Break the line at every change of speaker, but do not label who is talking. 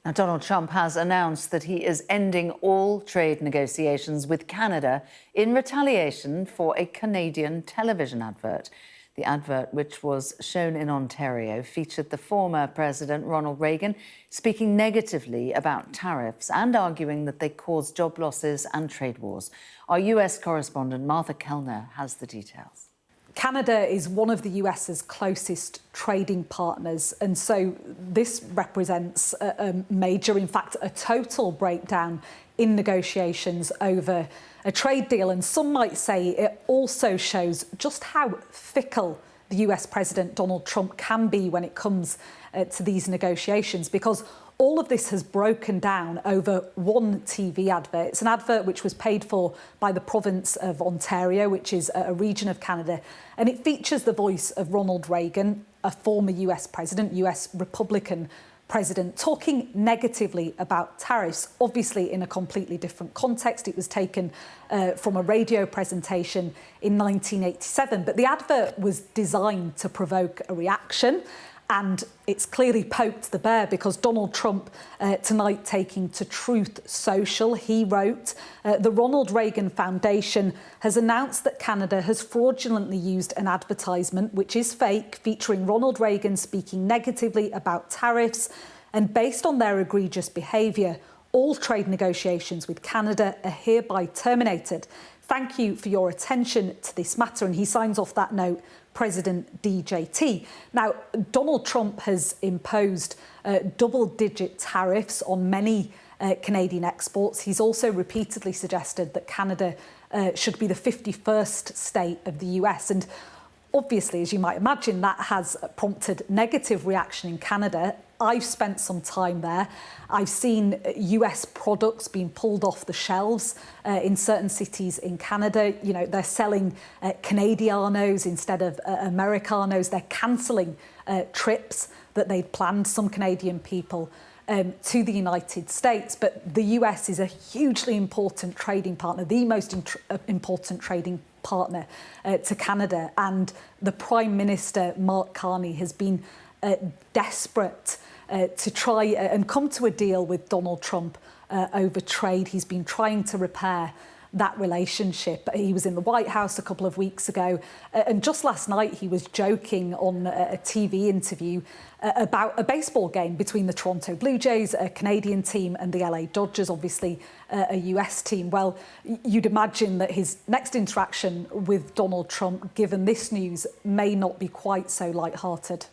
Now, Donald Trump has announced that he is ending all trade negotiations with Canada in retaliation for a Canadian television advert. The advert, which was shown in Ontario, featured the former President Ronald Reagan speaking negatively about tariffs and arguing that they cause job losses and trade wars. Our US correspondent Martha Kelner has the details.
Canada is one of the US's closest trading partners, and so this represents a major, in fact, a total breakdown in negotiations over a trade deal. And some might say it also shows just how fickle the US President Donald Trump can be when it comes to these negotiations, because all of this has broken down over one TV advert. It's an advert which was paid for by the province of Ontario, which is a region of Canada, and it features the voice of Ronald Reagan, a former US president, US Republican president, talking negatively about tariffs, obviously in a completely different context. It was taken from a radio presentation in 1987, but the advert was designed to provoke a reaction. And it's clearly poked the bear, because Donald Trump tonight taking to Truth Social, he wrote, the Ronald Reagan Foundation has announced that Canada has fraudulently used an advertisement which is fake, featuring Ronald Reagan speaking negatively about tariffs. And based on their egregious behaviour, all trade negotiations with Canada are hereby terminated. Thank you for your attention to this matter. And he signs off that note, President DJT. Now, Donald Trump has imposed double-digit tariffs on many Canadian exports. He's also repeatedly suggested that Canada should be the 51st state of the US. And obviously, as you might imagine, that has prompted negative reaction in Canada. I've spent some time there. I've seen US products being pulled off the shelves in certain cities in Canada. You know, they're selling Canadianos instead of Americanos. They're cancelling trips that they'd planned, some Canadian people, to the United States. But the US is a hugely important trading partner, the most important trading partner to Canada. And the Prime Minister, Mark Carney, has been desperate to try and come to a deal with Donald Trump over trade. He's been trying to repair that relationship. He was in the White House a couple of weeks ago, and just last night he was joking on a TV interview about a baseball game between the Toronto Blue Jays, a Canadian team, and the LA Dodgers, obviously a US team. Well, you'd imagine that his next interaction with Donald Trump, given this news, may not be quite so light-hearted.